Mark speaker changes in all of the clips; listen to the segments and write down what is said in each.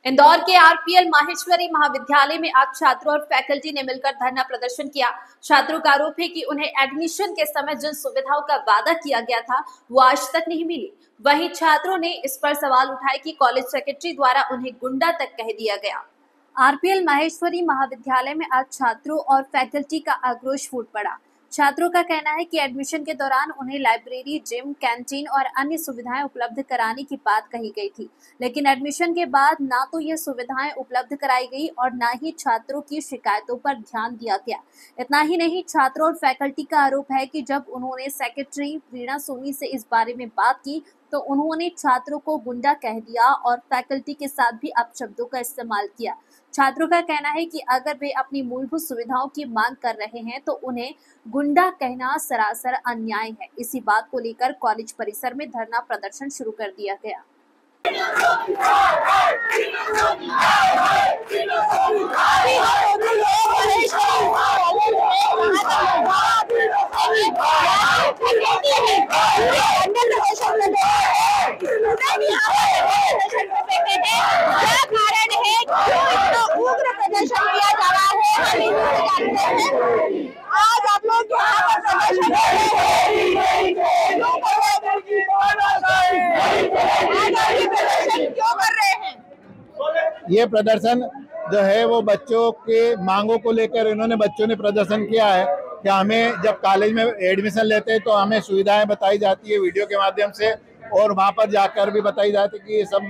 Speaker 1: इंदौर के आरपीएल माहेश्वरी महाविद्यालय में आज छात्रों और फैकल्टी ने मिलकर धरना प्रदर्शन किया। छात्रों का आरोप है कि उन्हें एडमिशन के समय जिन सुविधाओं का वादा किया गया था वो आज तक नहीं मिली। वहीं छात्रों ने इस पर सवाल उठाए कि कॉलेज सेक्रेटरी द्वारा उन्हें गुंडा तक कह दिया गया। आरपीएल माहेश्वरी महाविद्यालय में आज छात्रों और फैकल्टी का आक्रोश फूट पड़ा। छात्रों का कहना है कि एडमिशन के दौरान उन्हें लाइब्रेरी, जिम, कैंटीन और अन्य सुविधाएं उपलब्ध कराने की बात कही गई थी, लेकिन एडमिशन के बाद ना तो ये सुविधाएं उपलब्ध कराई गई और ना ही छात्रों की शिकायतों पर ध्यान दिया गया। इतना ही नहीं, छात्रों और फैकल्टी का आरोप है कि जब उन्होंने सेक्रेटरी वीणा सोनी से इस बारे में बात की तो उन्होंने छात्रों को गुंडा कह दिया और फैकल्टी के साथ भी अपशब्दों का इस्तेमाल किया। छात्रों का कहना है कि अगर वे अपनी मूलभूत सुविधाओं की मांग कर रहे हैं तो उन्हें गुंडा कहना सरासर अन्याय है। इसी बात को लेकर कॉलेज परिसर में धरना प्रदर्शन शुरू कर दिया गया।
Speaker 2: उग्र प्रदर्शन किया जा रहा है, हम जानते हैं। आज आप लोग यहाँ पर प्रदर्शन क्यों कर रहे हैं?
Speaker 3: ये प्रदर्शन जो है वो बच्चों के मांगों को लेकर इन्होंने बच्चों ने प्रदर्शन किया है कि हमें जब कॉलेज में एडमिशन लेते हैं तो हमें सुविधाएं बताई जाती है वीडियो के माध्यम से, और वहाँ पर जाकर भी बताई जाती है कि ये सब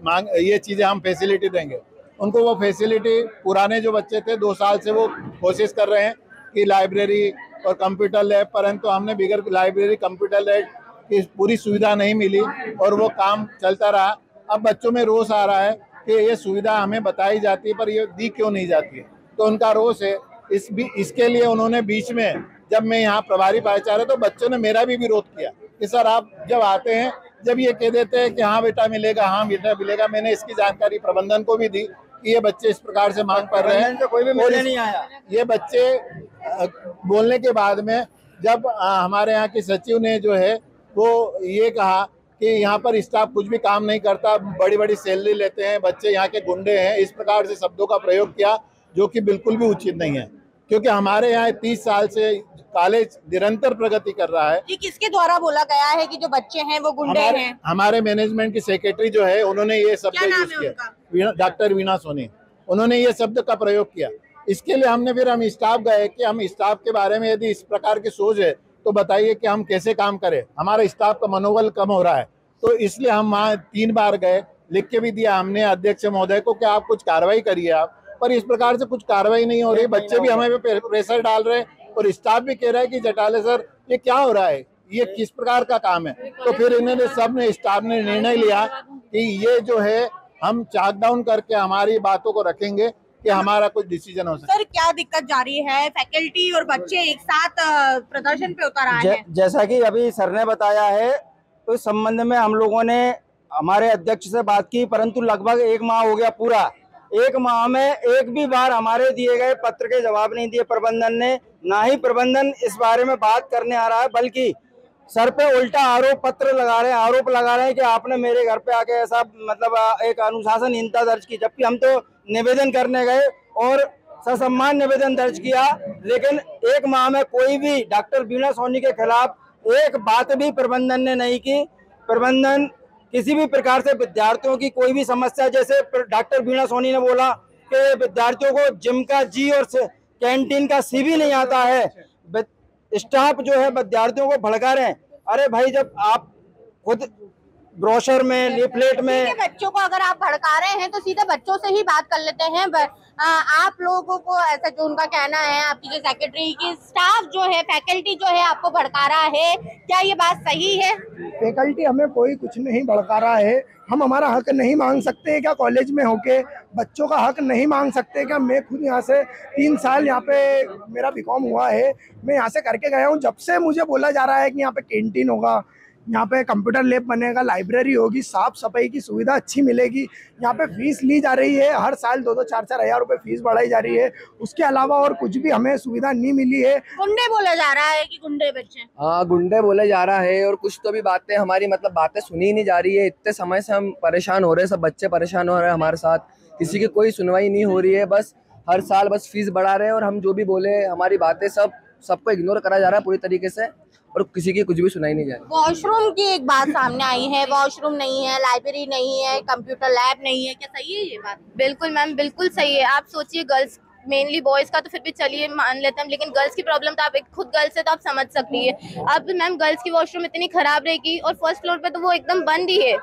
Speaker 3: मांग ये चीज़ें हम फैसिलिटी देंगे उनको। वो फैसिलिटी पुराने जो बच्चे थे 2 साल से वो कोशिश कर रहे हैं कि लाइब्रेरी और कंप्यूटर लैब, परंतु हमने बिगर लाइब्रेरी कंप्यूटर लैब की पूरी सुविधा नहीं मिली और वो काम चलता रहा। अब बच्चों में रोष आ रहा है कि ये सुविधा हमें बताई जाती है पर ये दी क्यों नहीं जाती है, तो उनका रोष है। इसके लिए उन्होंने बीच में जब मैं यहाँ प्रभारी पाचार्य तो बच्चों ने मेरा भी विरोध किया कि सर आप जब आते हैं जब ये कह देते हैं कि हाँ बेटा मिलेगा, हाँ बेटा मिलेगा। मैंने इसकी जानकारी प्रबंधन को भी दी कि ये बच्चे इस प्रकार से मांग कर रहे हैं, कोई भी मिलने नहीं आया। ये बच्चे बोलने के बाद में जब हमारे यहाँ की सचिव ने जो है वो ये कहा कि यहाँ पर स्टाफ कुछ भी काम नहीं करता, बड़ी बड़ी सैलरी लेते हैं, बच्चे यहाँ के गुंडे हैं, इस प्रकार से शब्दों का प्रयोग किया जो कि बिल्कुल भी उचित नहीं है। क्योंकि हमारे यहाँ 30 साल से कॉलेज निरंतर प्रगति कर रहा है।
Speaker 2: ये किसके द्वारा बोला गया है कि जो बच्चे हैं वो गुंडे हैं?
Speaker 3: हमारे मैनेजमेंट की सेक्रेटरी जो है उन्होंने ये शब्द यूज किया, डॉक्टर वीणा सोनी, उन्होंने ये शब्द का प्रयोग किया। इसके लिए हम स्टाफ गए कि हम स्टाफ के बारे में यदि इस प्रकार की सोच है तो बताइए कि हम कैसे काम करें, हमारा स्टाफ का मनोबल कम हो रहा है। तो इसलिए हम वहाँ 3 बार गए, लिख के भी दिया हमने अध्यक्ष महोदय को कि आप कुछ कार्रवाई करिए आप, पर इस प्रकार से कुछ कार्रवाई नहीं हो रही। बच्चे भी हमें पे प्रेशर डाल रहे हैं और स्टाफ भी कह रहा है कि जटाले सर ये क्या हो रहा है, ये किस प्रकार का काम है। तो फिर इन्होंने सबने स्टाफ ने निर्णय लिया कि ये जो है हम चाक डाउन करके हमारी बातों को रखेंगे कि हमारा कुछ डिसीजन हो सके।
Speaker 2: सर क्या दिक्कत जारी है? फैकल्टी और बच्चे एक साथ प्रदर्शन पे उतर आए हैं।
Speaker 4: जैसा कि अभी सर ने बताया है तो इस संबंध में हम लोगों ने हमारे अध्यक्ष से बात की, परंतु लगभग 1 माह हो गया पूरा। 1 माह में एक भी बार हमारे दिए गए पत्र के जवाब नहीं दिए प्रबंधन ने, ना ही प्रबंधन इस बारे में बात करने आ रहा है, बल्कि सर पे उल्टा आरोप लगा रहे हैं कि आपने मेरे घर पे आके ऐसा मतलब एक अनुशासनहीनता दर्ज की, जबकि हम तो निवेदन करने गए और ससम्मान निवेदन दर्ज किया, लेकिन 1 माह में कोई भी डॉक्टर वीणा सोनी के खिलाफ एक बात भी प्रबंधन ने नहीं की। प्रबंधन किसी भी प्रकार से विद्यार्थियों की कोई भी समस्या, जैसे डॉक्टर वीणा सोनी ने बोला कि विद्यार्थियों को जिम का जी और कैंटीन का सी भी नहीं आता है, स्टाफ जो है विद्यार्थियों को भड़का रहे हैं। अरे भाई, जब आप खुद ब्रोशर में लिफलेट में
Speaker 2: बच्चों को अगर आप भड़का रहे हैं तो सीधे बच्चों से ही बात कर लेते हैं। आप लोगों को ऐसा जो उनका कहना है, आपकी जो सेक्रेटरी की स्टाफ जो है, फैकल्टी जो है आपको भड़का रहा है, क्या ये बात सही है?
Speaker 5: फैकल्टी हमें कोई कुछ नहीं भड़का रहा है। हम हमारा हक नहीं मांग सकते क्या? कॉलेज में होके बच्चों का हक नहीं मांग सकते क्या? मैं खुद यहाँ से 3 साल यहाँ पे मेरा बीकॉम हुआ है, मैं यहाँ से करके गया हूँ। जब से मुझे बोला जा रहा है कि यहाँ पे कैंटीन होगा, यहाँ पे कंप्यूटर लैब बनेगा, लाइब्रेरी होगी, साफ सफाई की सुविधा अच्छी मिलेगी। यहाँ पे फीस ली जा रही है, हर साल 2-2, 4-4 हज़ार रुपये फीस बढ़ाई जा रही है। उसके अलावा और कुछ भी हमें सुविधा नहीं मिली है।
Speaker 2: गुंडे बोला जा रहा है कि गुंडे बच्चे,
Speaker 6: हाँ गुंडे बोले जा रहा है, और कुछ तो भी बातें हमारी मतलब बातें सुनी ही नहीं जा रही है। इतने समय से हम परेशान हो रहे हैं, सब बच्चे परेशान हो रहे हैं हमारे साथ, किसी की कोई सुनवाई नहीं हो रही है। बस हर साल बस फीस बढ़ा रहे हैं, और हम जो भी बोले हमारी बातें सबको इग्नोर करा जा रहा है पूरी तरीके से, और किसी की कुछ भी सुनाई नहीं जा रही।
Speaker 2: वॉशरूम की एक बात सामने आई है, वॉशरूम नहीं है, लाइब्रेरी नहीं है, कंप्यूटर लैब नहीं है, क्या सही है ये बात?
Speaker 7: बिल्कुल मैम, बिल्कुल सही है। आप सोचिए, गर्ल्स मेनली, बॉयज़ का तो फिर भी चलिए मान लेते हैं, लेकिन गर्ल्स की प्रॉब्लम तो आप एक खुद गर्ल्स है तो आप समझ सकती है। अब मैम गर्ल्स की वॉशरूम इतनी खराब रहेगी, और फर्स्ट फ्लोर पे तो वो एकदम बंद ही है।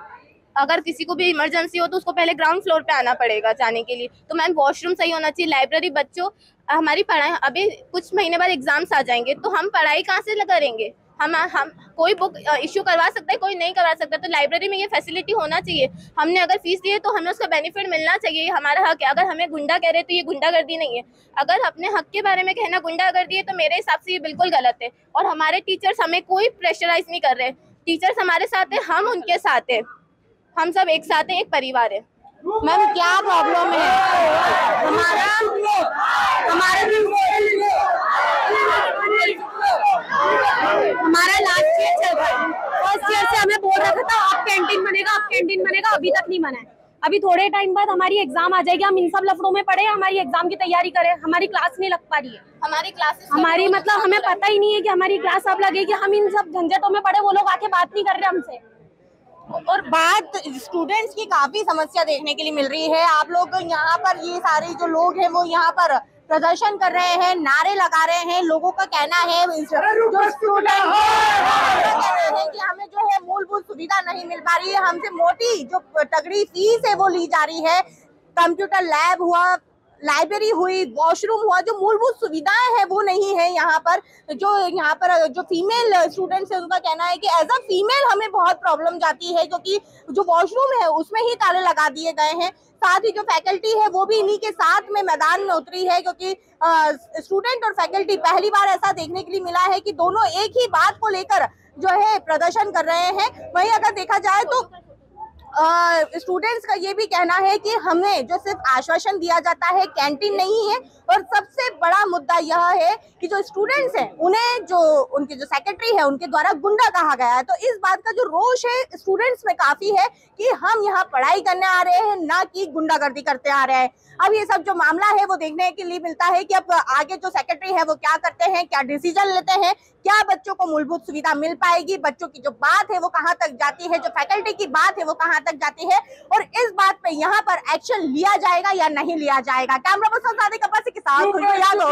Speaker 7: अगर किसी को भी इमरजेंसी हो तो उसको पहले ग्राउंड फ्लोर पे आना पड़ेगा जाने के लिए। तो मैम वॉशरूम सही होना चाहिए। लाइब्रेरी, बच्चों हमारी पढ़ाई, अभी कुछ महीने बाद एग्जाम्स आ जाएंगे तो हम पढ़ाई कहाँ से करेंगे? हम कोई बुक इश्यू करवा सकता है, कोई नहीं करवा सकता। तो लाइब्रेरी में ये फैसिलिटी होना चाहिए। हमने अगर फीस दी है तो हमें उसका बेनिफिट मिलना चाहिए, हमारा हक है। अगर हमें गुंडा कह रहे हैं तो ये गुंडागर्दी नहीं है। अगर अपने हक के बारे में कहना गुंडागर्दी है तो मेरे हिसाब से ये बिल्कुल गलत है। और हमारे टीचर्स हमें कोई प्रेशराइज नहीं कर रहे। टीचर्स हमारे साथ है, हम उनके साथ है, हम सब एक साथ हैं, एक परिवार है।
Speaker 2: मैम क्या प्रॉब्लम है?
Speaker 8: हमारा लास्ट ईयर चल रहा है। फर्स्ट ईयर से हमें बोल रखा था अब कैंटीन बनेगा, अब कैंटीन बनेगा, अभी तक नहीं बना है। अभी थोड़े टाइम बाद हमारी एग्जाम आ जाएगी, हम इन सब लफड़ों में पड़े, हमारी एग्जाम की तैयारी करें, हमारी क्लास नहीं लग पा रही है।
Speaker 7: हमारी क्लासेस
Speaker 8: मतलब हमें पता ही नहीं है कि हमारी क्लास अब लगेगी। हम इन सब झंझटों में पड़े, वो लोग आके बात नहीं कर रहे हमसे।
Speaker 2: और बात स्टूडेंट्स की काफी समस्या देखने के लिए मिल रही है। आप लोग यहाँ पर, ये सारे जो लोग हैं वो यहाँ पर प्रदर्शन कर रहे हैं, नारे लगा रहे हैं। लोगों का कहना है, जो स्टूडेंट कह रहे हैं कि हमें जो है मूलभूत सुविधा नहीं मिल पा रही है, हमसे मोटी जो तगड़ी फीस है वो ली जा रही है। कंप्यूटर लैब हुआ, लाइब्रेरी हुई, वॉशरूम हुआ, जो मूलभूत सुविधाएं हैं वो नहीं है यहाँ पर। जो फीमेल स्टूडेंट्स है उनका कहना है कि एज अ फीमेल हमें बहुत प्रॉब्लम जाती है, क्योंकि जो वॉशरूम है उसमें ही ताले लगा दिए गए हैं। साथ ही जो फैकल्टी है वो भी इन्हीं के साथ में मैदान में उतरी है, क्योंकि स्टूडेंट और फैकल्टी पहली बार ऐसा देखने के लिए मिला है कि दोनों एक ही बात को लेकर जो है प्रदर्शन कर रहे हैं। वहीं अगर देखा जाए तो स्टूडेंट्स का ये भी कहना है कि हमें जो सिर्फ आश्वासन दिया जाता है, कैंटीन नहीं है। और सबसे बड़ा मुद्दा यह है कि जो स्टूडेंट्स हैं उन्हें जो उनके जो सेक्रेटरी है उनके द्वारा गुंडा कहा गया है। तो इस बात का जो रोष है स्टूडेंट्स में काफी है कि हम यहाँ पढ़ाई करने आ रहे हैं, ना कि गुंडागर्दी करते आ रहे हैं। अब ये सब जो मामला है वो देखने के लिए मिलता है कि अब आगे जो सेक्रेटरी है वो क्या करते हैं, क्या डिसीजन लेते हैं, क्या बच्चों को मूलभूत सुविधा मिल पाएगी, बच्चों की जो बात है वो कहाँ तक जाती है, जो फैकल्टी की बात है वो कहाँ तक जाती है, और इस बात पे यहाँ पर एक्शन लिया जाएगा या नहीं लिया जाएगा। कैमरा पर्सन सादिक अब्बासी के साथ याद हो।